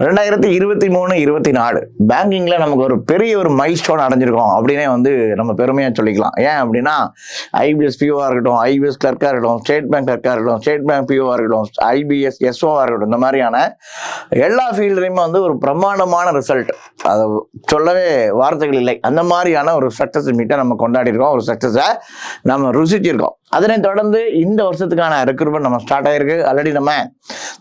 2023-24 பேங்கிங்ல நமக்கு ஒரு பெரிய ஒரு மைல் ஸ்டோன் அடைஞ்சிருக்கோம் அப்படின்னே வந்து நம்ம பெருமையா சொல்லிக்கலாம். ஏன் அப்படின்னா ஐபிஎஸ் பிஓவா இருக்கட்டும், ஐபிஎஸ் கிளர்க்கா இருக்கட்டும், ஸ்டேட் பேங்க் கிளர்க்கா இருக்கட்டும், ஸ்டேட் பேங்க் பிஓவா இருக்கட்டும், ஐபிஎஸ் எஸ்ஓவா இருக்கட்டும், இந்த மாதிரியான எல்லா ஃபீல்ட்லையுமே வந்து ஒரு பிரம்மாண்டமான ரிசல்ட். அதை சொல்லவே வார்த்தைகள் இல்லை. அந்த மாதிரியான ஒரு சக்சஸ் மீட்டை நம்ம கொண்டாடி இருக்கோம், ஒரு சக்சஸை நம்ம ருசிச்சிருக்கோம். அதனை தொடர்ந்து இந்த வருஷத்துக்கான ரெக்ரூட்மெண்ட் நம்ம ஸ்டார்ட் ஆயிருக்கு. ஆல்ரெடி நம்ம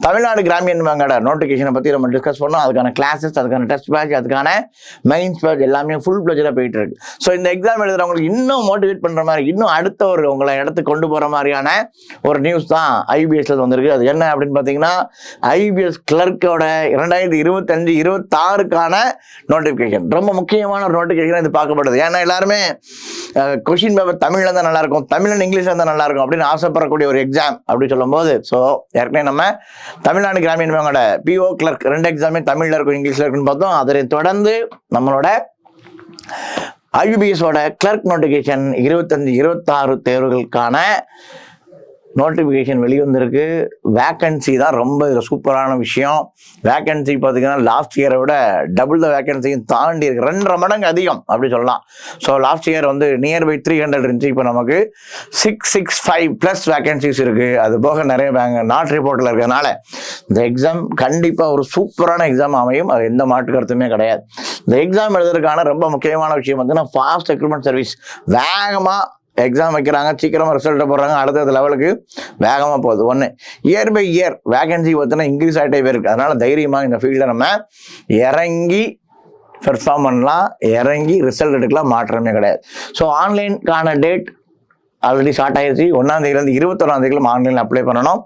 தமிழ்நாடு கிராமியன் பேங்கோட நோட்டிஃபிகேஷனை பற்றி நம்ம டிஸ்கஸ் பண்ணோம். அதுக்கான கிளாஸஸ், அதுக்கான டெஸ்ட் பேட்ச், அதுக்கான மெயின்ஸ் பேட்ச் எல்லாமே ஃபுல் ப்ளஜராக போயிட்டு இருக்கு. ஸோ இந்த எக்ஸாம் எழுதுறவங்களுக்கு இன்னும் மோட்டிவேட் பண்ணுற மாதிரி, இன்னும் அடுத்த ஒரு உங்களை இடத்துக்கு கொண்டு போகிற மாதிரியான ஒரு நியூஸ் தான் ஐபிஎஸ்ல வந்திருக்கு. அது என்ன அப்படின்னு பார்த்தீங்கன்னா, ஐபிஎஸ் கிளர்க்கோட 2025-26க்கான நோட்டிஃபிகேஷன். ரொம்ப முக்கியமான ஒரு நோட்டிஃபிகேஷன் இது பார்க்கப்படுது. ஏன்னா எல்லாருமே கொஸ்டின் பேப்பர் தமிழ்ல தான் நல்லா இருக்கும், தமிழ் இங்கிலீஷ்ல தான் நல்லா இருக்கும் அப்படின்னு ஆசைப்படக்கூடிய ஒரு எக்ஸாம் அப்படி சொல்லும் போது, ஸோ ஏற்கனவே நம்ம தமிழ்நாடு கிராமியன் பேங்கோட பிஓ கிளர்க் 2 எக்ஸாமே தமிழ்ல இருக்கும், இங்கிலீஷ்ல இருக்குன்னு பார்த்தோம். அதை தொடர்ந்து நம்மளோட ஐபிஎஸோட கிளர்க் நோட்டிஃபிகேஷன் 25-26 தேர்வுகளுக்கான நோட்டிஃபிகேஷன் வெளிவந்திருக்கு. வேக்கன்சி தான் ரொம்ப இதில் சூப்பரான விஷயம். வேக்கன்சி பார்த்தீங்கன்னா லாஸ்ட் இயரை விட டபுள் த வேக்கன்சியும் தாண்டி இருக்கு, 2.5 மடங்கு அதிகம் அப்படி சொல்லலாம். ஸோ லாஸ்ட் இயர் வந்து நியர்பை 300 இருந்துச்சு, இப்போ நமக்கு 665+ வேக்கன்சிஸ் இருக்கு. அது போக நிறைய பேங்க் நாட் ரிப்போர்ட்டில் இருக்கிறதுனால இந்த எக்ஸாம் கண்டிப்பாக ஒரு சூப்பரான எக்ஸாம் அமையும், அது எந்த மாற்று கருத்துமே கிடையாது. இந்த எக்ஸாம் எழுதுறதுக்கான ரொம்ப முக்கியமான விஷயம் வந்து ஃபாஸ்ட் ரெக்ரூட்மெண்ட் சர்வீஸ். வேகமாக எக்ஸாம் வைக்கிறாங்க, சீக்கிரமாக ரிசல்ட்டை போடுறாங்க, அடுத்த லெவலுக்கு வேகமாக போகுது. ஒன்று, இயர் பை இயர் வேகன்சி பார்த்தீங்கன்னா இன்க்ரீஸ் ஆகிட்டே போயிருக்கு. அதனால தைரியமாக இந்த ஃபீல்டில் நம்ம இறங்கி பெர்ஃபார்ம் பண்ணலாம், இறங்கி ரிசல்ட் எடுக்கலாம், மாற்றமே கிடையாது. ஸோ ஆன்லைனுக்கான டேட் ஆல்ரெடி ஸ்டார்ட் ஆயிடுச்சு. 1ஆம் தேதியிலேருந்து 21ஆம் தேதியிலும் ஆன்லைனில் அப்ளை பண்ணணும்.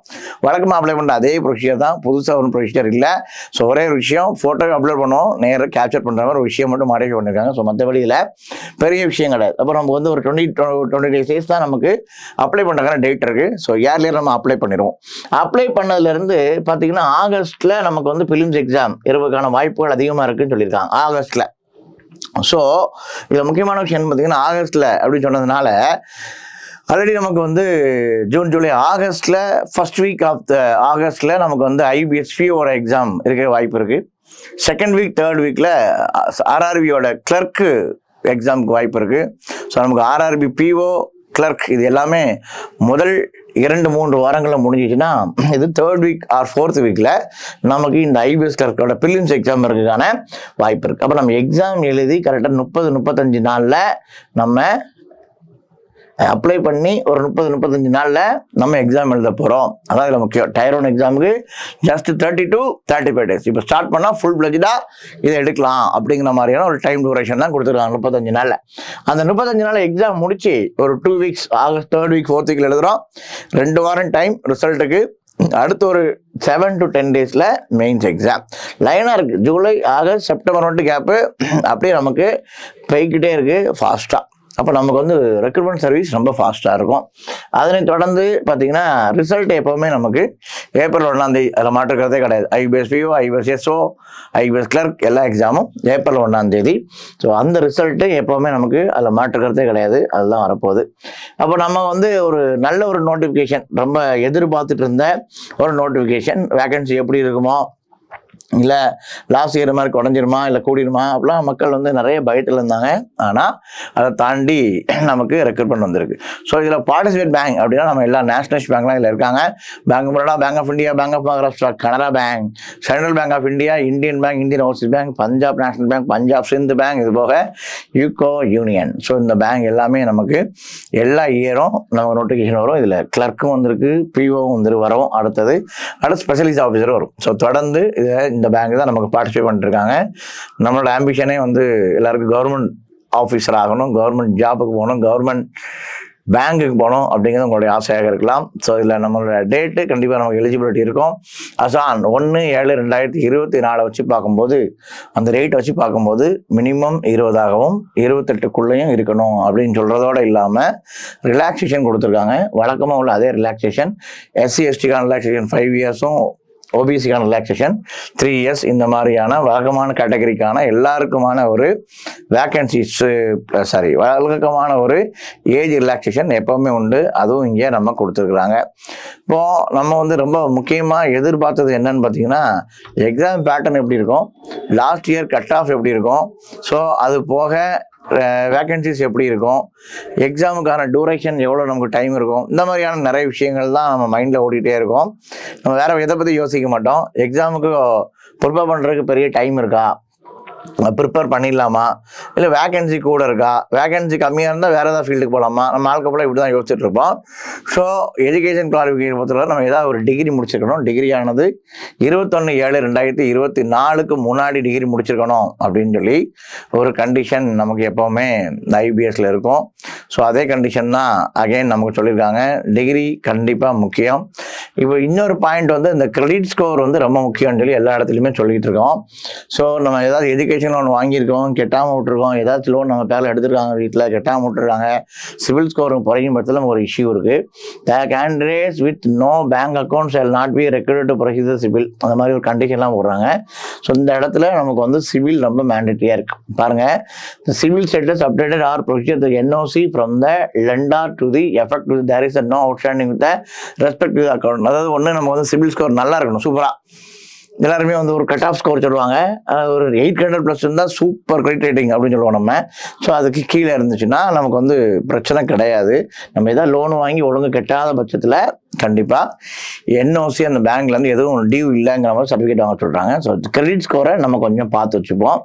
வழக்கமாக அப்ளை பண்ணுற அதே ப்ரொசீஜர் தான், புதுசாக ஒரு ப்ரொசீஜர் இல்லை. ஸோ ஒரே ஒரு விஷயம், ஃபோட்டோவை அப்லோட் பண்ணுவோம், நேராக கேப்சர் பண்ணுற மாதிரி ஒரு விஷயம் மட்டும் மாடிஃபை பண்ணியிருக்காங்க. ஸோ மற்றபடி இதில் பெரிய விஷயம் கிடையாது. அப்புறம் நம்ம வந்து ஒரு 20 டேஸ் தான் நமக்கு அப்ளை பண்ணுறதுக்கான டேட் இருக்குது. ஸோ இயர்லியர் நம்ம அப்ளை பண்ணிடுவோம். அப்ளை பண்ணதுலேருந்து பார்த்தீங்கன்னா ஆகஸ்ட்டில் நமக்கு வந்து பிலிம்ஸ் எக்ஸாம் இருப்பதற்கான வாய்ப்புகள் அதிகமாக இருக்குதுன்னு சொல்லியிருக்காங்க ஆகஸ்ட்டில். ஸோ இதில் முக்கியமான விஷயம் பார்த்தீங்கன்னா ஆகஸ்ட்டில் அப்படின்னு சொன்னதுனால ஆல்ரெடி நமக்கு வந்து ஜூன், ஜூலை, ஆகஸ்ட்ல ஃபர்ஸ்ட் வீக் ஆஃப் த ஆகஸ்ட்ல நமக்கு வந்து ஐபிஎஸ் பிஓட எக்ஸாம் இருக்க வாய்ப்பு இருக்கு. செகண்ட் வீக், தேர்ட் வீக்ல ஆர்ஆர்பியோட கிளர்க்கு எக்ஸாமுக்கு வாய்ப்பு இருக்கு. ஸோ நமக்கு ஆர்ஆர்பி பிஓ கிளர்க் இது எல்லாமே முதல் 2-3 வாரங்களில் முடிஞ்சிச்சுன்னா, இது தேர்ட் வீக் ஆர் ஃபோர்த் வீக்ல நமக்கு இந்த ஐபிஎஸ் கிளர்க்கோட பிலிம்ஸ் எக்ஸாம் இருக்கிறதுக்கான வாய்ப்பு இருக்கு. அப்போ நம்ம எக்ஸாம் எழுதி கரெக்டாக 30-35 நாளில் நம்ம அப்ளை பண்ணி ஒரு 30-35 நாளில் நம்ம எக்ஸாம் எழுத போகிறோம். அதான் இதில் முக்கியம். Tier 1 எக்ஸாமுக்கு ஜஸ்ட் 30 to 35 days. இப்போ ஸ்டார்ட் பண்ணால் ஃபுல் பிளஜ்டாக இதை எடுக்கலாம் அப்படிங்கிற மாதிரியான ஒரு டைம் டூரேஷன் தான் கொடுத்துருக்காங்க 35 நாளில். அந்த 35 நாளில் எக்ஸாம் முடிச்சு ஒரு 2 weeks August 3rd week 4th வீக்கில் எழுதுகிறோம். 2 வாரம் டைம் ரிசல்ட்டுக்கு. அடுத்து ஒரு 7 to 10 டேஸில் மெயின்ஸ் எக்ஸாம் லைனாக இருக்குது. ஜூலை, ஆகஸ்ட், செப்டம்பர் மட்டும் கேப்பு அப்படியே நமக்கு போய்கிட்டே இருக்குது ஃபாஸ்ட்டாக. அப்போ நமக்கு வந்து ரெக்ரூட்மெண்ட் சர்வீஸ் ரொம்ப ஃபாஸ்ட்டாக இருக்கும். அதனை தொடர்ந்து பார்த்தீங்கன்னா ரிசல்ட் எப்போவுமே நமக்கு ஏப்ரல் 1ஆம் தேதி, அதில் மாற்றுக்கிறதே கிடையாது. IBPS PO, IBPS SO, IBPS clerk எல்லா எக்ஸாமும் ஏப்ரல் 1ஆம் தேதி. ஸோ அந்த ரிசல்ட்டு எப்போவுமே நமக்கு அதில் மாற்றுக்கிறதே கிடையாது, அதுதான் வரப்போகுது. அப்போ நம்ம வந்து ஒரு நல்ல ஒரு நோட்டிஃபிகேஷன், ரொம்ப எதிர்பார்த்துட்டு இருந்த ஒரு நோட்டிஃபிகேஷன், வேகன்சி எப்படி இருக்குமோ, இல்லை லாஸ்ட் இயர் மாதிரி குறைஞ்சிருமா இல்லை கூடிருமா அப்படிலாம் மக்கள் வந்து நிறைய பயத்தில் இருந்தாங்க. ஆனால் அதை தாண்டி நமக்கு ரெக்ரூட்மெண்ட் வந்திருக்கு. ஸோ இதில் பார்ட்டிசிபேட் பேங்க் அப்படின்னா நம்ம எல்லா நேஷனலைஸ்ட் பேங்க்லாம் இதில் இருக்காங்க. Bank of Baroda, bank of India, bank of Maharashtra, Canara bank, central bank of India, Indian bank, Indian overseas bank, Punjab national bank, Punjab Sind bank, இது போக யூகோ யூனியன். ஸோ இந்த பேங்க் எல்லாமே நமக்கு எல்லா இயரும் நமக்கு நோட்டிஃபிகேஷன் வரும். இதில் கிளர்க்கும் வந்திருக்கு, பிஓவும் வந்து வரும். அடுத்து ஸ்பெஷலிஸ்ட் ஆஃபீஸரும் வரும். ஸோ தொடர்ந்து இந்த பேங்க் தான் நமக்கு பார்ட்டிசிபேட் பண்ணிருக்காங்க. நம்மளோட ஆம்பிஷனே வந்து எல்லாருக்கும் கவர்மெண்ட் ஆஃபீஸர் ஆகணும், கவர்மெண்ட் ஜாபுக்கு போகணும், கவர்மெண்ட் பேங்குக்கு போகணும் அப்படிங்கிறது உங்களுடைய ஆசையாக இருக்கலாம். ஸோ இதில் நம்மளோட டேட்டு கண்டிப்பாக நமக்கு எலிஜிபிலிட்டி இருக்கும். அசான் 1/7/2024 வச்சு பார்க்கும்போது, அந்த ரேட் வச்சு பார்க்கும்போது மினிமம் 20ஆகவும் 28க்குள்ளேயும் இருக்கணும் அப்படின்னு சொல்கிறதோட இல்லாமல் ரிலாக்ஸேஷன் கொடுத்துருக்காங்க. வழக்கமாக உள்ள அதே ரிலாக்ஸேஷன், SC STக்கான ரிலாக்ஸேஷன் 5 இயர்ஸும் ஓபிசிக்கான ரிலாக்ஸேஷன் 3 இயர்ஸ், இந்த மாதிரியான வழக்கமான கேட்டகரிக்கான எல்லாருக்குமான ஒரு வேக்கன்சிஸ் வழக்கமான ஒரு ஏஜ் ரிலாக்ஸேஷன் எப்பவுமே உண்டு. அதுவும் இங்கே நம்ம கொடுத்துருக்குறாங்க. இப்போ நம்ம வந்து ரொம்ப முக்கியமாக எதிர்பார்த்தது என்னன்னு பார்த்தீங்கன்னா, எக்ஸாம் பேட்டர்ன் எப்படி இருக்கும், லாஸ்ட் இயர் கட் ஆஃப் எப்படி இருக்கும், ஸோ அது போக வேக்கன்சிஸ் எப்படி இருக்கும், எக்ஸாமுக்கான டூரேஷன் எவ்வளோ நமக்கு டைம் இருக்கும், இந்த மாதிரியான நிறைய விஷயங்கள் தான் நம்ம மைண்டில் ஓடிட்டே இருக்கோம். நம்ம வேற எதை பற்றி யோசிக்க மாட்டோம். எக்ஸாமுக்கு ப்ரிப்பேர் பண்ணுறதுக்கு பெரிய டைம் இருக்கா, ப்ரிப்பேர் பண்ணிடலாமா, இல்லை வேகன்சி கூட இருக்கா, வேகன்சி கம்மியாக இருந்தால் வேறு ஏதாவது ஃபீல்டுக்கு போகலாமா, நம்ம ஆளுக்கப்பல இப்படி தான் யோசிச்சுட்டு இருப்போம். ஸோ எஜுகேஷன் குவாலிஃபிகேஷன் பொறுத்தவரை நம்ம ஏதாவது ஒரு டிகிரி முடிச்சிருக்கணும். டிகிரியானது 21/7/2024 முன்னாடி டிகிரி முடிச்சிருக்கணும் அப்படின்னு சொல்லி ஒரு கண்டிஷன் நமக்கு எப்போவுமே ஐபிஎஸ்ல இருக்கும். ஸோ அதே கண்டிஷன் தான் அகைன் நமக்கு சொல்லியிருக்காங்க. டிகிரி கண்டிப்பாக முக்கியம். இப்போ இன்னொரு பாயிண்ட் வந்து இந்த கிரெடிட் ஸ்கோர் வந்து ரொம்ப முக்கியம்னு சொல்லி எல்லா இடத்துலையுமே சொல்லிட்டு இருக்கோம். ஸோ நம்ம ஏதாவது எஜுகேஷன் லோன் வாங்கியிருக்கோம், கெட்டாமல் விட்டுருக்கோம், ஏதாச்சும் லோன் நம்ம பேரில் எடுத்துருக்காங்க, வீட்டில் கெட்டாமல் விட்டுருக்காங்க, சிவில் ஸ்கோர் குறையும் பட்சத்தில் நமக்கு ஒரு இஷ்யூ இருக்குது. The candidates with no bank account shall not be required to proceed the civil, அந்த மாதிரி ஒரு கண்டிஷன்லாம் போடுறாங்க. ஸோ இந்த இடத்துல நமக்கு வந்து சிவில் ரொம்ப மேண்டேட்டரியாக இருக்குது. பாருங்கள், the civil status updated or procedure the NOC from the lender to the effect to there is a no outstanding with the respect to the account. அதாவது ஒன்று நம்ம வந்து சிவில் ஸ்கோர் நல்லா இருக்கணும், சூப்பராக. எல்லாருமே வந்து ஒரு கட் ஆஃப் ஸ்கோர் சொல்லுவாங்க. ஒரு 800+ இருந்தால் சூப்பர் கிரெடிட் ரேட்டிங் அப்படின்னு சொல்லுவோம் நம்ம. ஸோ அதுக்கு கீழே இருந்துச்சுன்னா நமக்கு வந்து பிரச்சனை கிடையாது. நம்ம எதாவது லோன் வாங்கி ஒழுங்கு கெட்டாத பட்சத்தில் கண்டிப்பாக என்ஓசி அந்த பேங்க்லேருந்து எதுவும் டியூ இல்லைங்கிற மாதிரி சர்டிஃபிகேட் வாங்க சொல்கிறாங்க. ஸோ கிரெடிட் ஸ்கோரை நம்ம கொஞ்சம் பார்த்து வச்சுப்போம்.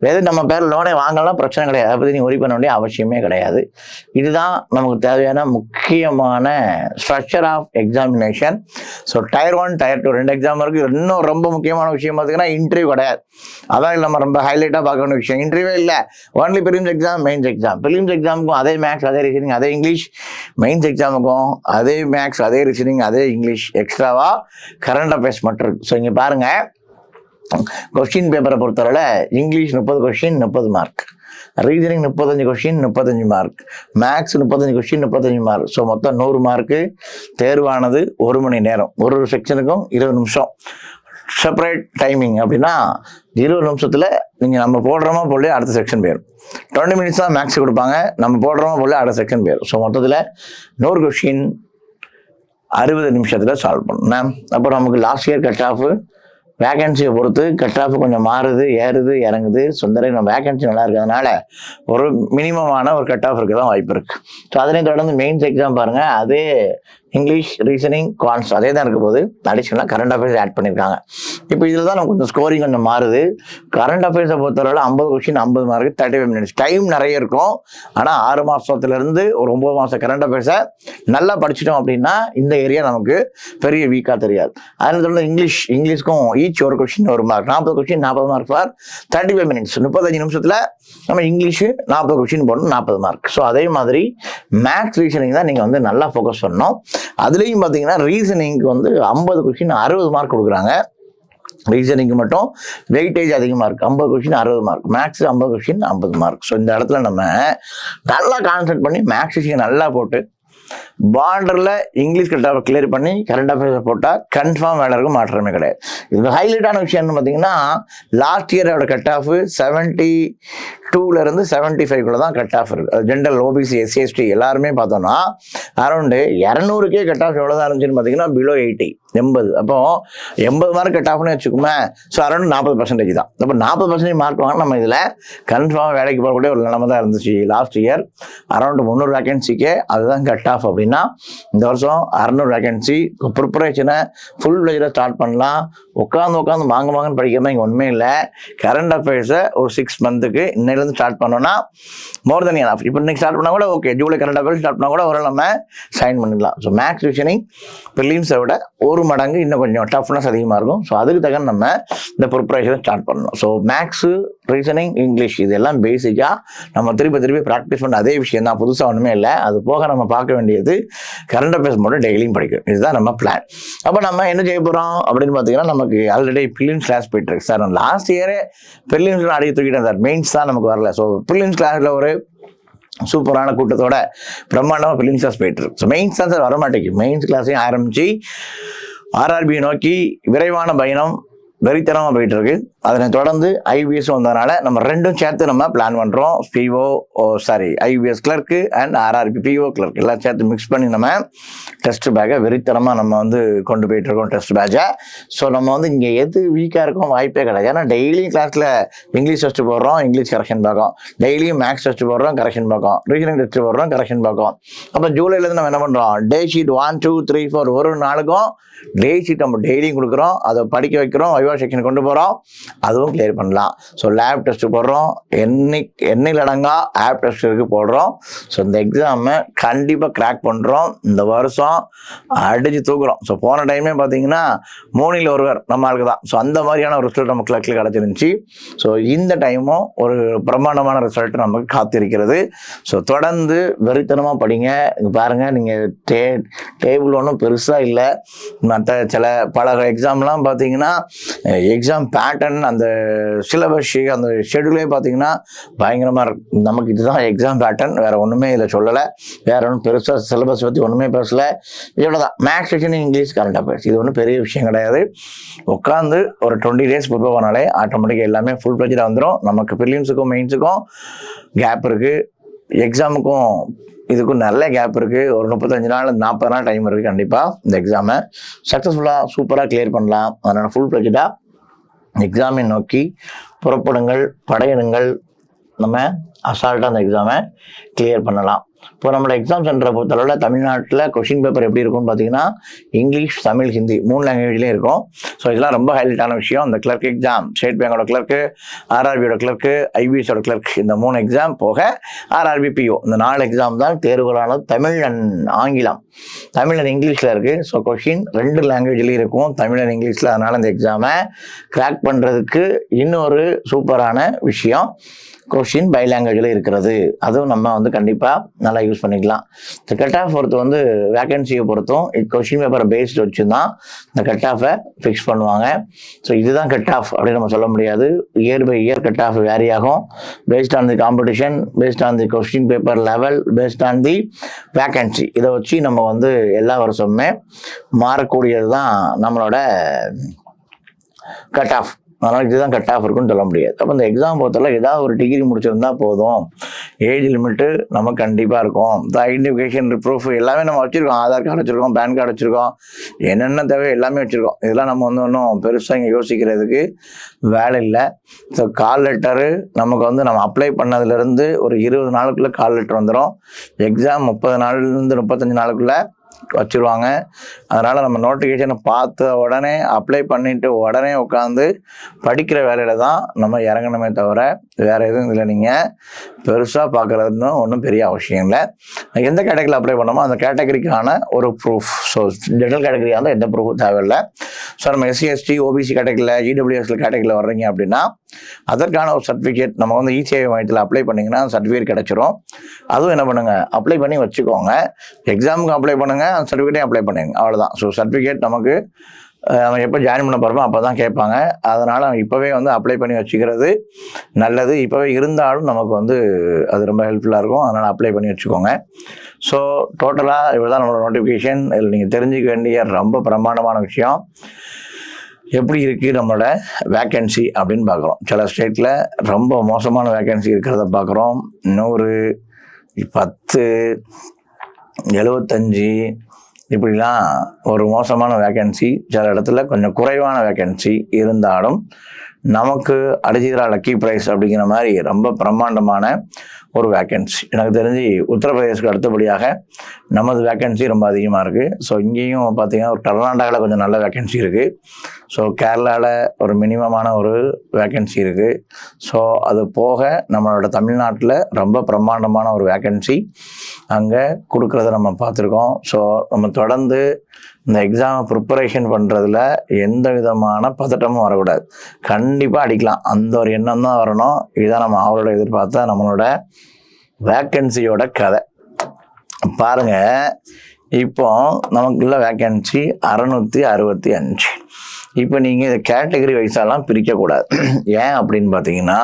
எது நம்ம பேர் லோனே வாங்கலாம் பிரச்சனை கிடையாது, அதை பற்றி நீங்கள் ஒரி பண்ண வேண்டிய அவசியமே கிடையாது. இதுதான் நமக்கு தேவையான முக்கியமான structure of examination. So Tier 1 Tier 2 2 exam இருக்குது. இன்னும் ரொம்ப முக்கியமான விஷயம் பார்த்தீங்கன்னா இன்டர்வியூ கிடையாது. அதான் நம்ம ரொம்ப ஹைலைட்டாக பார்க்க வேண்டிய விஷயம். இன்டர்வியூ இல்லை, only prelims exam, mains exam. Prelims எக்ஸாமுக்கும் அதே மேக்ஸ், அதே ரீசனிங், அதே இங்கிலீஷ். மெயின்ஸ் எக்ஸாமுக்கும் அதே மேக்ஸ், அதே ரீசனிங், அதே இங்கிலீஷ். எக்ஸ்ட்ராவா கரண்ட் அஃபேர்ஸ் மட்டும் இருக்கு. ஸோ இங்கே பாருங்க, கொஸ்டின் பேப்பரை பொறுத்தவரை English 30 question 30 mark, reasoning 35 question 35 mark, maths 35 question 35 mark. So மொத்தம் 100 மார்க்கு. தேர்வானது 1 மணி நேரம், ஒரு செக்ஷனுக்கும் 20 நிமிஷம். செப்பரேட் டைமிங் அப்படின்னா 20 நிமிஷத்தில் நீங்கள் நம்ம போடுறோமா போல அடுத்த செக்ஷன் போயிடும். 20 மினிட்ஸ் தான் மேக்ஸ் கொடுப்பாங்க, நம்ம போடுறோமா போல அடுத்த செக்ஷன் போயிடும். ஸோ மொத்தத்தில் 100 கொஸ்டின் 60 நிமிஷத்தில் சால்வ் பண்ணணும். அப்புறம் நமக்கு லாஸ்ட் இயர் கட் ஆஃப் வேகன்சியை பொறுத்து கட் ஆஃப் கொஞ்சம் மாறுது, ஏறுது, இறங்குது. சொந்தரை நம்ம வேகன்சி நல்லா இருக்கிறதுனால ஒரு மினிமமான ஒரு கட் ஆஃப் இருக்க தான் வாய்ப்பு இருக்குது. ஸோ அதனையும் தொடர்ந்து மெயின்ஸ் எக்ஸாம் பாருங்கள், அதே இங்கிலீஷ், ரீசனிங், குவான்ஸ் அதே தான் இருக்க போது. அடிஷனலாக கரண்ட் அஃபேர்ஸ் ஆட் பண்ணியிருக்காங்க. இப்போ இதில் தான் நமக்கு கொஞ்சம் ஸ்கோரிங் கொஞ்சம் மாறுது. கரண்ட் அஃபேர்ஸை பொறுத்தவரை 50 கொஸ்டின் 50 மார்க்கு, 35 மினிட்ஸ். டைம் நிறைய இருக்கும். ஆனால் 6 மாதத்துலேருந்து ஒரு 9 மாதம் கரண்ட் அஃபேர்ஸை நல்லா படிச்சிட்டோம் அப்படின்னா இந்த ஏரியா நமக்கு பெரிய வீக்காக தெரியாது. அதில் தொடர்ந்து இங்கிலீஷ்க்கும் ஈச் ஒரு question 1 mark, 40 question 40 mark for 35 minutes. 35 நிமிஷத்தில் நம்ம இங்கிலீஷு 40 கொஸ்டின் போடணும், 40 மார்க். ஸோ அதே மாதிரி மேக்ஸ், ரீசனிங் தான் நீங்கள் வந்து நல்லா ஃபோக்கஸ் பண்ணணும். அதுலேயும் பார்த்தீங்கன்னா ரீசனிங்க்கு வந்து 50 கொஸ்டின் 60 மார்க் கொடுக்குறாங்க. ரீசனிங்க்கு மட்டும் வெயிட்டேஜ் அதிகமாக இருக்குது. 50 question 60 mark, maths 50 question 50 mark. So இந்த இடத்துல நம்ம நல்லா கான்சன்ட்ரேட் பண்ணி மேக்ஸ் விஷயம் நல்லா போட்டு பார்டரில் இங்கிலீஷ் கட் ஆஃப் கிளியர் பண்ணி கரண்ட் அஃபேர்ஸை போட்டால் கன்ஃபார்ம் வேலை இருக்கும், மாற்றமே கிடையாது. இது ஹைலைட்டான விஷயம்னு பார்த்தீங்கன்னா லாஸ்ட் இயரோட கட் ஆஃப் 72லேருந்து 75 தான் கட் ஆஃப் இருக்குது. அது ஜென்ரல், ஓபிசி, எஸ்சி, எஸ்டி எல்லாருமே பார்த்தோம்னா அரௌண்டு 200 கட் ஆஃப் எவ்வளோ தான் இருந்துச்சுன்னு பார்த்தீங்கன்னா பிலோ 80. அப்போ 80 மார்க் கட் ஆஃப்னு வச்சுக்கோமே. ஸோ அரௌண்ட் 40% தான். அப்போ 40% மார்க் வாங்க நம்ம இதில் கன்ஃபார்ம் வேலைக்கு போகக்கூடிய ஒரு நிலைமை தான் இருந்துச்சு. லாஸ்ட் இயர் அரௌண்ட் 300 வேகன்சிக்கே அதுதான் கட் ஆஃப் அப்படின்னா இந்த வருஷம் 600 வேகன்சி. ப்ரிப்பரேஷனை ஃபுல் ஃப்ளெஜ்டாக ஸ்டார்ட் பண்ணலாம். உட்காந்து வாங்கன்னு படிக்கிறதா இங்கே ஒன்றுமே இல்லை. கரண்ட் அஃபேர்ஸை ஒரு 6 மந்த்துக்கு இன்னையிலேருந்து ஸ்டார்ட் பண்ணோன்னா மோர் தென் எனஃப். இப்போ இன்னைக்கு ஸ்டார்ட் பண்ணால் கூட okay, July current affairs start பண்ணால் கூட ஒரு நம்ம சைன் பண்ணிடலாம். ஸோ மேக்ஸ், ரீசனிங் ப்ரிலிம்ஸை விட ஒரு மடங்கு இன்னும் கொஞ்சம் டஃப்னஸ் அதிகமாக இருக்கும். ஸோ அதுக்கு தகுந்த நம்ம இந்த ப்ரிப்பரேஷனை ஸ்டார்ட் பண்ணணும். ஸோ மேக்ஸு, ரீசனிங், இங்கிலீஷ் இதெல்லாம் பேசிக்காக நம்ம திருப்பி ப்ராக்டிஸ் பண்ண அதே விஷயம் தான், புதுசாக ஒன்றுமே இல்லை. அது போக நம்ம பார்க்க வேண்டியது கரண்ட் அஃபேர்ஸ் மட்டும் டெய்லியும் படிக்கணும். இதுதான் நம்ம பிளான். அப்போ நம்ம என்ன செய்ய போகிறோம் அப்படின்னு பார்த்தீங்கன்னா, நமக்கு ஆல்ரெடி பிலிம்ஸ் கிளாஸ் போயிட்டு இருக்கு சார். லாஸ்ட் இயரே பிலிம்ஸ் அடிக்க தூக்கிட்டேன் சார், மெயின்ஸ் தான் நமக்கு வரல. ஸோ பிலிம்ஸ் கிளாஸில் ஒரு சூப்பரான கூட்டத்தோட பிரம்மாண்டமாக பிலிம்ஸ் கிளாஸ் போயிட்டு இருக்கு. ஸோ மெயின்ஸ் தான் சார் வரமாட்டேங்குது. மெயின்ஸ் கிளாஸையும் ஆரம்பிச்சு ஆர்ஆர்பி நோக்கி விரைவான பயணம் வெறித்தனமாக போயிட்டு இருக்கு. அதனை தொடர்ந்து ஐபிஎஸ் வந்ததுனால நம்ம ரெண்டும் சேர்த்து நம்ம பிளான் பண்ணுறோம். IBPS clerk and RRB PO clerk எல்லாம் சேர்த்து மிக்ஸ் பண்ணி நம்ம டெஸ்ட் பேக்கை வெறித்தனமாக நம்ம வந்து கொண்டு போயிட்டு இருக்கோம் டெஸ்ட் பேட்சை. ஸோ நம்ம வந்து இங்கே எது வீக்காக இருக்கும் வாய்ப்பே கிடையாது. ஏன்னா டெய்லியும் கிளாஸில் இங்கிலீஷ் டெஸ்ட் போடுறோம், இங்கிலீஷ் கரெக்ஷன் பார்க்கும். டெய்லியும் மேக்ஸ் டெஸ்ட் போடுறோம், கரெக்ஷன் பார்க்கும். ரீசனிங் டெஸ்ட் போடுறோம், கரெக்ஷன் பார்க்கும். அப்போ ஜூலைலேருந்து நம்ம என்ன பண்ணுறோம், டே ஷீட் 1 2 3 4 ஒரு நாளுக்கும் டே ஷீட் நம்ம டெய்லியும் கொடுக்குறோம். அதை படிக்க வைக்கிறோம், வைவா செக்ஷன் கொண்டு போகிறோம், அதுவும் கிளியர் பண்ணலாம். ஸோ லேப் டெஸ்ட் போடுறோம், எண்ணில் அடங்கா ஆப் டெஸ்ட்டுக்கு போடுறோம். ஸோ இந்த எக்ஸாமை கண்டிப்பாக கிராக் பண்ணுறோம். இந்த வருஷம் அடித்து தூக்குறோம். ஸோ போன டைமே பார்த்தீங்கன்னா 3 ஒருவர் நம்ம ஆளுக்கு தான். ஸோ அந்த மாதிரியான ஒரு ரிசல்ட் நம்ம கிளர்க்கில் கிடச்சிருந்துச்சு. ஸோ இந்த டைமும் ஒரு பிரம்மாண்டமான ரிசல்ட் நமக்கு காத்திருக்கிறது. ஸோ தொடர்ந்து வெறித்தனமாக படிங்க. பாருங்கள், நீங்கள் டேபிள் ஒன்றும் பெருசாக இல்லை. மற்ற பல எக்ஸாம்லாம் பார்த்தீங்கன்னா எக்ஸாம் பேட்டர்ன், அந்த சிலபஸ், அந்த ஷெடியூலே பார்த்தீங்கன்னா பயங்கரமாக இருக்கும். நமக்கு இதுதான் எக்ஸாம் பேட்டர்ன், வேறு ஒன்றுமே இதில் சொல்லலை. வேறு ஒன்றும் பெருசாக சிலபஸ் பற்றி ஒன்றுமே பேசலை. இவ்வளோ தான். Maths section, English, current affairs, இது ஒன்றும் பெரிய விஷயம் கிடையாது. உட்காந்து ஒரு 20 days ப்ரிப்பேர் பண்ணாலே ஆட்டோமேட்டிக்காக எல்லாமே ஃபுல் ப்ளஜ்டாக வந்துடும். நமக்கு ப்ரிலிம்ஸுக்கும் மெயின்ஸுக்கும் கேப் இருக்குது, எக்ஸாமுக்கும் இதுக்கும் நல்ல கேப் இருக்குது. ஒரு 35 நாள் 40 நாள் டைம் இருக்குது. கண்டிப்பாக இந்த எக்ஸாமை சக்ஸஸ்ஃபுல்லாக சூப்பராக கிளியர் பண்ணலாம். அதனால் ஃபுல் ப்ளஜ்டாக எக்ஸாமை நோக்கி புறப்படுங்கள், படையிடுங்கள். நம்ம அசால்ட்டாக அந்த எக்ஸாமை கிளியர் பண்ணலாம். இப்போ நம்மளோட எக்ஸாம் சென்டரை பொறுத்தளவில் தமிழ்நாட்டில் கொஷின் பேப்பர் எப்படி இருக்கும்னு பார்த்தீங்கன்னா இங்கிலீஷ், தமிழ், ஹிந்தி 3 லாங்குவேஜ்லேயும் இருக்கும். ஸோ இதெல்லாம் ரொம்ப ஹைலைட்டான விஷயம். அந்த கிளர்க் எக்ஸாம், ஸ்டேட் பேங்கோட கிளர்க்கு, ஆர்ஆர்பியோட கிளர்க்கு, ஐபிஎஸோட கிளர்க், இந்த 3 எக்ஸாம் போக ஆர்ஆர்பி பிஓ, இந்த 4 எக்ஸாம் தான் தேர்வுகளானது. தமிழ் அண்ட் ஆங்கிலம், தமிழ் அண்ட் இங்கிலீஷில் இருக்குது. ஸோ கொஷின் 2 லாங்குவேஜ்லேயும் இருக்கும், தமிழ் அண்ட் இங்கிலீஷில். அதனால் இந்த எக்ஸாமை கிராக் பண்ணுறதுக்கு இன்னொரு சூப்பரான விஷயம், கொஷின் பை லாங்குவேஜில் இருக்கிறது. அதுவும் நம்ம வந்து கண்டிப்பாக நல்லா யூஸ் பண்ணிக்கலாம். இந்த கட் ஆஃப் பொறுத்து வந்து வேகன்சியை பொறுத்தும் கொஷின் பேப்பரை பேஸ்டு வச்சு தான் இந்த கட் ஆஃபை ஃபிக்ஸ் பண்ணுவாங்க. ஸோ இதுதான் கட் ஆஃப் அப்படின்னு நம்ம சொல்ல முடியாது. Year by year cut off vary ஆகும், based on the competition, based on the question paper level, based on the vacancy. இதை வச்சு நம்ம வந்து எல்லா வருஷமுமே மாறக்கூடியது தான் நம்மளோட கட் ஆஃப். அதனால் இதுதான் கட் ஆஃப் இருக்குன்னு சொல்ல முடியாது. அப்போ இந்த எக்ஸாம் பொறுத்தவரை ஏதாவது ஒரு டிகிரி முடிச்சிருந்தா போதும். ஏஜ் லிமிட்டு நம்ம கண்டிப்பாக இருக்கும். இந்த ஐடென்டிஃபிகேஷன் ப்ரூஃப் எல்லாமே நம்ம வச்சுருக்கோம். ஆதார் கார்டு வச்சுருக்கோம், பேன் கார்டு வச்சுருக்கோம், என்னென்ன தேவை எல்லாமே வச்சுருக்கோம். இதெல்லாம் நம்ம வந்து ஒன்றும் பெருசாக இங்கே யோசிக்கிறதுக்கு வேலை இல்லை. ஸோ கால் லெட்டரு நமக்கு வந்து நம்ம அப்ளை பண்ணதுலேருந்து ஒரு 20 நாளுக்குள்ளே கால் லெட்டர் வந்துடும். எக்ஸாம் 30 நாள்லேருந்து 35 நாளுக்குள்ளே வச்சுருவாங்க. அதனால் நம்ம நோட்டிஃபிகேஷனை பார்த்த உடனே அப்ளை பண்ணிவிட்டு உடனே உட்காந்து படிக்கிற வேலையில் தான் நம்ம இறங்கணுமே தவிர வேறு எதுவும் இல்லை. நீங்கள் பெருசாக பார்க்குறதுன்னு ஒன்றும் பெரிய அவசியம் இல்லை. எந்த கேட்டகரியில் அப்ளை பண்ணோமோ அந்த கேட்டகரிக்கான ஒரு ப்ரூஃப். ஸோ ஜெனரல் கேட்டகரியாக இருந்தால் எந்த ப்ரூஃபும் தேவையில்லை. ஸோ நம்ம எஸ்சி எஸ்டி ஓபிசி கேட்டகரியில் இடபிள்யூஎஸ்ல கேட்டகரியில் வர்றீங்க அப்படின்னா அதற்கான ஒரு சர்டிஃபிகேட் நம்ம வந்து இசேவை மையத்தில் அப்ளை பண்ணிங்கன்னா சர்டிஃபிகேட் கிடைச்சிரும். அதுவும் என்ன பண்ணுங்கள், அப்ளை பண்ணி வச்சுக்கோங்க. எக்ஸாமுக்கு அப்ளை பண்ணுங்கள், அந்த சர்டிஃபிகேட்டையும் அப்ளை பண்ணுங்க, அவ்வளோதான். ஸோ சர்டிஃபிகேட் நமக்கு நம்ம எப்போ ஜாயின் பண்ண போகிறோமோ அப்போ தான் கேட்பாங்க. அதனால் இப்போவே வந்து அப்ளை பண்ணி வச்சுக்கிறது நல்லது. இப்போவே இருந்தாலும் நமக்கு வந்து அது ரொம்ப ஹெல்ப்ஃபுல்லாக இருக்கும். அதனால் அப்ளை பண்ணி வச்சுக்கோங்க. ஸோ டோட்டலாக இவ்வளோ தான் நம்மளோட நோட்டிஃபிகேஷன். இதில் நீங்கள் தெரிஞ்சிக்க வேண்டிய ரொம்ப பிரமாண்டமான விஷயம், எப்படி இருக்குது நம்மளோட வேக்கன்சி அப்படின்னு பார்க்குறோம். சில ஸ்டேட்டில் ரொம்ப மோசமான வேக்கன்சி இருக்கிறத பார்க்குறோம். 100, 10, 75 இப்படிலாம் ஒரு மோசமான வேக்கன்சி. சில இடத்துல கொஞ்சம் குறைவான வேக்கன்சி இருந்தாலும் நமக்கு அடிஜிதரா லக்கி ப்ரைஸ் அப்படிங்கிற மாதிரி ரொம்ப பிரம்மாண்டமான ஒரு வேக்கன்சி. எனக்கு தெரிஞ்சு உத்தரப்பிரதேசுக்கு அடுத்தபடியாக நமது வேக்கன்சி ரொம்ப அதிகமாக இருக்குது. ஸோ இங்கேயும் பார்த்தீங்கன்னா ஒரு கர்நாடகாவில் கொஞ்சம் நல்ல வேக்கன்சி இருக்குது. ஸோ கேரளாவில் ஒரு மினிமமான ஒரு வேக்கன்சி இருக்குது. ஸோ அது போக நம்மளோட தமிழ்நாட்டில் ரொம்ப பிரம்மாண்டமான ஒரு வேக்கன்சி அங்கே கொடுக்குறத நம்ம பார்த்துருக்கோம். ஸோ நம்ம தொடர்ந்து இந்த எக்ஸாமை ப்ரிப்பரேஷன் பண்ணுறதுல எந்த விதமான பதட்டமும் வரக்கூடாது. கண்டிப்பாக அடிக்கலாம், அந்த ஒரு எண்ணம் தான் வரணும். இதுதான் நம்ம அவரோட எதிர்பார்த்தா நம்மளோட வேக்கன்சியோட கதை. பாருங்கள், இப்போ நமக்குள்ள வேக்கன்சி 665. இப்போ நீங்கள் இதை கேட்டகரி வைஸாலாம் பிரிக்கக்கூடாது. ஏன் அப்படின்னு பார்த்தீங்கன்னா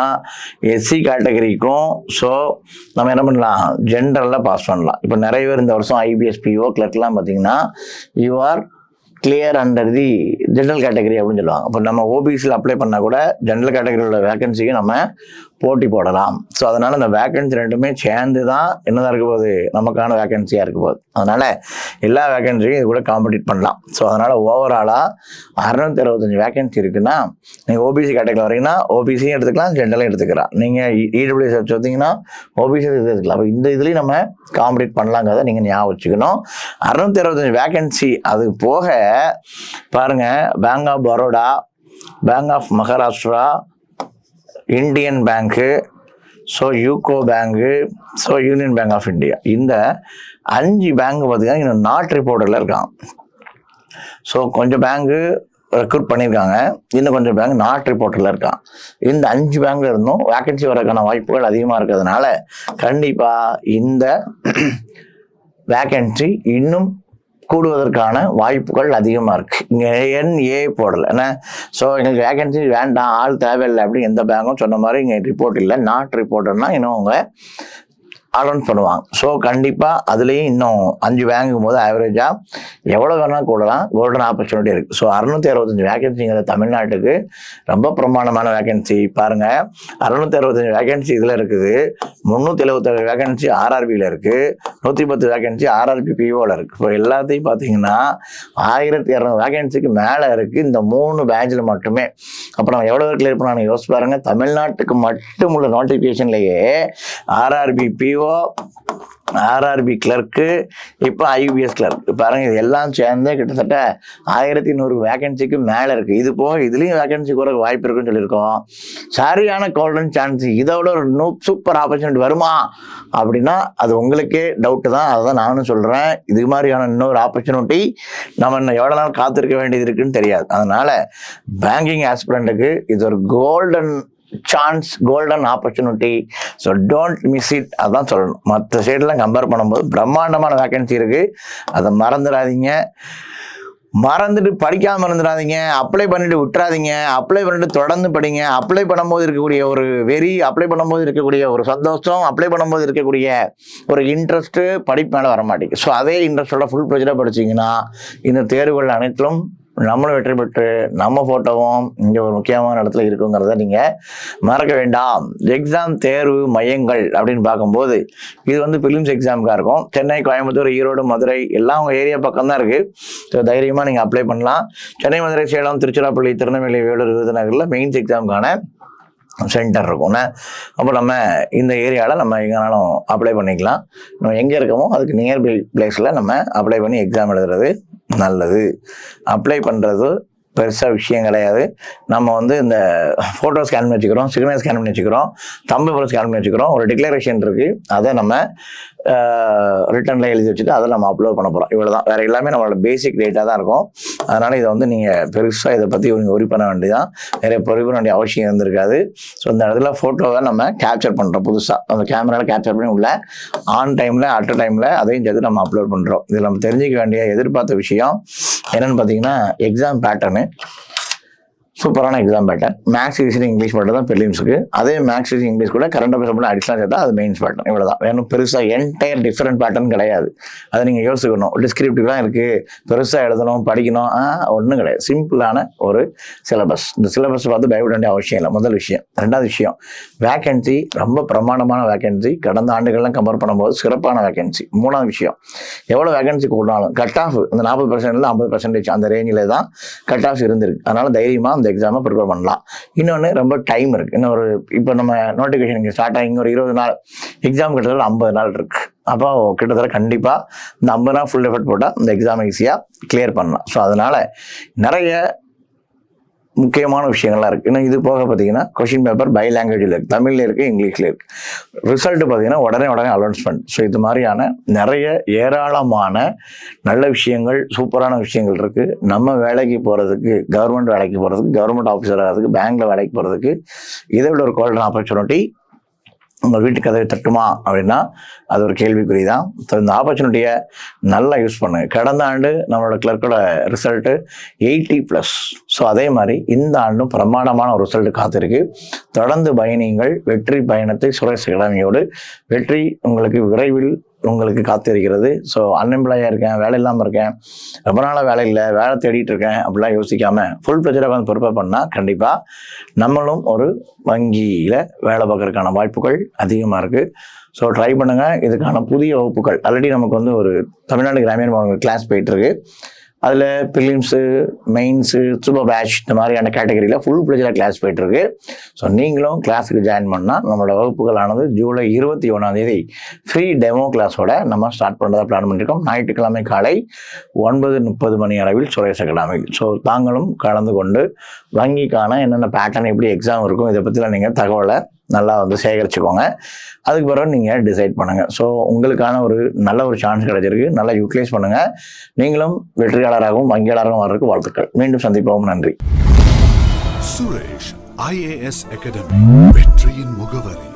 எஸ்சி கேட்டகரிக்கும் ஸோ நம்ம என்ன பண்ணலாம், ஜென்ரலில் பாஸ் பண்ணலாம். இப்போ நிறைய பேர் இந்த வருஷம் ஐபிஎஸ் பிஓ கிளர்க்லாம் பார்த்தீங்கன்னா you're clear under the general category அப்படின்னு சொல்லுவாங்க. அப்போ நம்ம ஓபிசியில் அப்ளை பண்ணால் கூட ஜென்ரல் கேட்டகரியோட வேகன்சிக்கு நம்ம போட்டி போடலாம். ஸோ அதனால் இந்த வேகன்சி ரெண்டுமே சேர்ந்து தான் என்னதான் இருக்க போகுது, நமக்கான வேகன்சியாக இருக்க போகுது. அதனால் எல்லா வேகன்சியும் இது கூட காம்படிட் பண்ணலாம். ஸோ அதனால் ஓவராலாக 665 வேகன்சி இருக்குன்னா நீங்கள் ஓபிசி கேட்டகரியில் வரீங்கன்னா ஓபிசியும் எடுத்துக்கலாம், ஜென்ரலும் எடுத்துக்கலாம். நீங்கள் இடபிள்யூஎஸ் வச்சுருந்தீங்கன்னா ஓபிசி எடுத்துக்கலாம். அப்போ இந்த இதுலேயும் நம்ம காம்படிட் பண்ணலாங்கிறத நீங்கள் ஞாபகம் வச்சுக்கணும். 665 வேகன்சி அது போக பாருங்கள், bank of Baroda, bank of Maharashtra, Indian bank, so UCO bank, so union bank of India, இந்த 5 பேங்க் பார்த்தீங்கன்னா இன்னும் நாட் ரிப்போர்ட்டில் இருக்காங்க. ஸோ கொஞ்சம் பேங்கு ரெக்ரூட் பண்ணியிருக்காங்க, இன்னும் கொஞ்சம் பேங்க் நாட் ரிப்போர்ட்டில் இருக்கான். இந்த 5 பேங்க்ல இருந்தும் வேகன்சி வரக்கான வாய்ப்புகள் அதிகமாக இருக்கிறதுனால கண்டிப்பாக இந்த வேகன்சி இன்னும் கூடுவதற்கான வாய்ப்புகள் அதிகமாக இருக்குது. இங்கே NA போடலை ஏன்னா, ஸோ எனக்கு வேகன்சி வேண்டாம், ஆள் தேவையில்லை அப்படின்னு எந்த பேங்கும் சொன்ன மாதிரி இங்கே ரிப்போர்ட் இல்லை. நாட் ரிப்போர்ட்னா இன்னும் அவங்க அலௌன்ஸ் பண்ணுவாங்க. ஸோ கண்டிப்பாக அதுலேயும் இன்னும் 5 பேங்கும் போது ஆவரேஜாக எவ்வளோ வேணால் கூடலாம், கோல்டன் ஆப்பர்ச்சுனிட்டி இருக்குது. ஸோ 665 வேகன்சிங்கிற தமிழ்நாட்டுக்கு ரொம்ப பிரமாண்டமான வேகன்சி. பாருங்கள், 665 வேகன்சி இதில் இருக்குது, 377 வேகன்சி RRBயில் இருக்குது, 110 வேகன்சி RRB POவில் இருக்குது. இப்போ எல்லாத்தையும் பார்த்தீங்கன்னா 1200 வேகன்சிக்கு மேலே இருக்குது இந்த 3 பேட்சில் மட்டுமே. அப்போ நம்ம எவ்வளோ கிளியர் பண்ணாலும் யோசிச்சு பாருங்கள். தமிழ்நாட்டுக்கு மட்டும் உள்ள நோட்டிஃபிகேஷன்லேயே RRB PO, RRB கிளர்க்கு, இப்போ IBS கிளர்க்கு பாருங்க, இது எல்லாம் சேர்ந்தே கிட்டத்தட்ட 1100 வேகன்சிக்கு மேலே இருக்குது. இது போக இதுலேயும் வேகன்சி கூட வாய்ப்பு இருக்குன்னு சொல்லியிருக்கோம். சரியான கோல்டன் சான்ஸ், இதோட ஒரு சூப்பர் ஆப்பர்ச்சுனிட்டி வருமா அப்படின்னா அது உங்களுக்கே டவுட்டு தான். அதுதான் நானும் சொல்கிறேன். இது மாதிரியான இன்னொரு ஆப்பர்ச்சுனிட்டி நம்ம இன்னும் எவ்வளோ நாள் காத்திருக்க வேண்டியது இருக்குன்னு தெரியாது. அதனால் பேங்கிங் ஆஸ்பிரண்ட்டுக்கு இது ஒரு golden chance, golden opportunity. So don't miss it, அதான் சொல்லணும். மற்ற ஸ்டேட்லாம் கம்பேர் பண்ணும்போது பிரம்மாண்டமான வேகன்சி இருக்குது, அதை மறந்துடாதீங்க. மறந்துட்டு படிக்காமல் இருந்துடாதீங்க, அப்ளை பண்ணிட்டு விட்டுறாதீங்க. அப்ளை பண்ணிட்டு தொடர்ந்து படிங்க. அப்ளை பண்ணும்போது இருக்கக்கூடிய ஒரு வெறி, அப்ளை பண்ணும்போது இருக்கக்கூடிய ஒரு சந்தோஷம், அப்ளை பண்ணும்போது இருக்கக்கூடிய ஒரு இன்ட்ரெஸ்ட்டு படிப்பு மேலே வர மாட்டேங்குது. ஸோ அதே இன்ட்ரெஸ்டோட ஃபுல் ப்ரொஜெக்டாக படிச்சிங்கன்னா இந்த தேர்வுகள் அனைத்திலும் நம்மளும் வெற்றி பெற்று நம்ம ஃபோட்டோவும் இங்கே ஒரு முக்கியமான இடத்துல இருக்குங்கிறத நீங்கள் மறக்க வேண்டாம். எக்ஸாம் தேர்வு மையங்கள் அப்படின்னு பார்க்கும்போது இது வந்து பிலிம்ஸ் எக்ஸாமுக்காக இருக்கும். சென்னை, கோயம்புத்தூர், ஈரோடு, மதுரை எல்லாம் உங்கள் ஏரியா பக்கம் தான் இருக்குது. ஸோ தைரியமாக நீங்கள் அப்ளை பண்ணலாம். சென்னை, மதுரை, சேலம், திருச்சிராப்பள்ளி, திருநெல்வேலி, வேலூர், விருதுநகரில் மெயின்ஸ் எக்ஸாமுக்கான சென்டர் இருக்கும்ண்ணே. அப்போ நம்ம இந்த ஏரியாவில் நம்ம எங்கேனாலும் அப்ளை பண்ணிக்கலாம். நம்ம எங்கே இருக்கோமோ அதுக்கு நியர்பை பிளேஸில் நம்ம அப்ளை பண்ணி எக்ஸாம் எழுதுறது நல்லது. அப்ளை பண்ணுறது பெருசாக விஷயம் கிடையாது. நம்ம வந்து இந்த ஃபோட்டோ ஸ்கேன் பண்ணி வச்சுக்கிறோம், சிக்னல் ஸ்கேன் பண்ணி வச்சுக்கிறோம், தம்பு படம் ஸ்கேன் பண்ணி வச்சுக்கிறோம், ஒரு டிக்ளரேஷன் இருக்குது, அதை நம்ம ரிட்டனில் எழுதி வச்சுட்டு அதை நம்ம அப்லோட் பண்ண போகிறோம். இவ்வளோ தான், வேறு எல்லாமே நம்மளோட பேசிக் டேட்டா தான் இருக்கும். அதனால் இதை வந்து நீங்கள் பெருசாக இதை பற்றி நீங்கள் ஒரி பண்ண வேண்டியதான், நிறைய பொறி பண்ண வேண்டிய அவசியம் இருந்திருக்காது. ஸோ இந்த இடத்துல ஃபோட்டோவை நம்ம கேப்சர் பண்ணுறோம், புதுசாக அந்த கேமராவில் கேப்சர் பண்ணி உள்ள ஆன் டைமில் அட் டைமில் அதையும் சேர்த்து நம்ம அப்லோட் பண்ணுறோம். இதில் நம்ம தெரிஞ்சிக்க வேண்டிய எதிர்பார்த்த விஷயம் என்னென்னு பார்த்தீங்கன்னா, எக்ஸாம் பேட்டர்னு சூப்பரான exam pattern. Maths, reasoning, English மட்டும் தான் பிலிம்ஸுக்கு. அதே மேக்ஸ், ரீசனிங், இங்கிலீஷ் கூட கரண்ட் அஃபேர்ஸ் மட்டும் அடிஷனலாக சேர்த்தா அது மெயின்ஸ் பேட்டர்ன். இவ்வளோ தான், வேணும் பெருசாக என்டையர் டிஃப்ரெண்ட் பேட்டர்ன் கிடையாது. அதை நீங்கள் யோசிக்கணும். டிஸ்கிரிப்டிவ்லாம் இருக்குது, பெருசாக எழுதணும், படிக்கணும், ஒன்றும் கிடையாது. சிம்பிளான ஒரு சிலபஸ். இந்த சிலபஸ் பார்த்து பயப்பட வேண்டிய அவசியம் இல்லை, முதல் விஷயம். ரெண்டாவது விஷயம், வேகன்சி ரொம்ப பிரமாண்டமான வேகன்சி, கடந்த ஆண்டுகள்லாம் கம்பேர் பண்ணும்போது சிறப்பான வேகன்சி. மூணாவது விஷயம், எவ்வளோ வேகன்சி கூடாலும் கட் ஆஃப் இந்த 40% 50% அந்த ரேஞ்சில் தான் கட் ஆஃப் இருந்திருக்கு. அதனால் தைரியமாக அந்த எக்ஸாமை ப்ரிப்பேர் பண்ணலாம். இன்னொன்று, ரொம்ப டைம் இருக்குது. இன்னொரு இப்போ நம்ம நோட்டிஃபிகேஷன் இங்கே ஸ்டார்ட் ஆகி ஒரு 20 நாள், எக்ஸாம் கிட்டத்தட்ட 50 நாள் இருக்குது. அப்போ கிட்டத்தட்ட கண்டிப்பாக இந்த 50 நாள் ஃபுல் எஃபர்ட் போட்டால் இந்த எக்ஸாம் ஈஸியாக கிளியர் பண்ணலாம். ஸோ அதனால் நிறைய முக்கியமான விஷயங்கள்லாம் இருக்குது. இன்னும் இது போக பார்த்தீங்கன்னா கொஷின் பேப்பர் பை லாங்குவேஜில் இருக்குது, தமிழில் இருக்குது, இங்கிலீஷில் இருக்குது. ரிசல்ட்டு பார்த்தீங்கன்னா உடனே அனௌன்ஸ்மெண்ட். ஸோ இது மாதிரியான நிறைய ஏராளமான நல்ல விஷயங்கள், சூப்பரான விஷயங்கள் இருக்குது. நம்ம வேலைக்கு போகிறதுக்கு, கவர்மெண்ட் வேலைக்கு போகிறதுக்கு, கவர்மெண்ட் ஆஃபீஸர் ஆகிறதுக்கு, பேங்க்கில் வேலைக்கு போகிறதுக்கு இதை விட ஒரு கோல்டன் ஆப்பர்ச்சுனிட்டி உங்கள் வீட்டு கதவை தட்டுமா அப்படின்னா அது ஒரு கேள்விக்குறி தான். ஸோ இந்த ஆப்பர்ச்சுனிட்டியை நல்லா யூஸ் பண்ணுங்க. கடந்த ஆண்டு நம்மளோட கிளர்க்கோட ரிசல்ட்டு 80+. ஸோ அதே மாதிரி இந்த ஆண்டும் பிரமாண்டமான ஒரு ரிசல்ட் காத்திருக்கு. தொடர்ந்து பயணியுங்கள். வெற்றி பயணத்தை சுரேஷ் அகாடமியோடு. வெற்றி உங்களுக்கு விரைவில் உங்களுக்கு காத்திருக்கிறது. ஸோ அன்எம்ப்ளாயாக இருக்கேன், வேலை இல்லாமல் இருக்கேன், ரொம்ப நாளாக வேலை இல்லை, வேலை தேடிட்டு இருக்கேன் அப்படிலாம் யோசிக்காமல் ஃபுல் ப்ரெஷராக வந்து ப்ரிப்பேர் பண்ணால் கண்டிப்பாக நம்மளும் ஒரு வங்கியில் வேலை பார்க்கறதுக்கான வாய்ப்புகள் அதிகமாக இருக்குது. ஸோ ட்ரை பண்ணுங்கள். இதுக்கான புதிய வகுப்புகள் ஆல்ரெடி நமக்கு வந்து ஒரு தமிழ்நாடு கிராமிய மாணவர்கள் கிளாஸ் போயிட்டுருக்கு. அதில் ப்ரிலிம்ஸு, மெயின்ஸு, சூப்பர் பேட்ச் இந்த மாதிரியான கேட்டகரியில் ஃபுல் ப்ளெஜராக கிளாஸ் போயிட்டுருக்கு. ஸோ நீங்களும் கிளாஸுக்கு ஜாயின் பண்ணால் நம்மளோட வகுப்புகளானது ஜூலை 21 ஃப்ரீ டெமோ கிளாஸோட நம்ம ஸ்டார்ட் பண்ணுறதா பிளான் பண்ணியிருக்கோம். ஞாயிற்றுக்கிழமை காலை 9:30 மணி அளவில் சுரேஷ் அகாடமியில். ஸோ தாங்களும் கலந்து கொண்டு வங்கிக்கான என்னென்ன பேட்டர்ன், எப்படி எக்ஸாம் இருக்கும், இதை பற்றிலாம் நீங்கள் தகவலை நல்லா வந்து சேகரிச்சுக்கோங்க. அதுக்கு பிறகு நீங்கள் டிசைட் பண்ணுங்கள். ஸோ உங்களுக்கான ஒரு நல்ல ஒரு சான்ஸ் கிடைச்சிருக்கு, நல்லா யூட்டிலைஸ் பண்ணுங்கள். நீங்களும் வெற்றியாளராகவும் வங்கியாளராகவும் வர்றதுக்கு வாழ்த்துக்கள். மீண்டும் சந்திப்போம். நன்றி. சுரேஷ் IAS அகாடமி, வெற்றியின் முகவரி.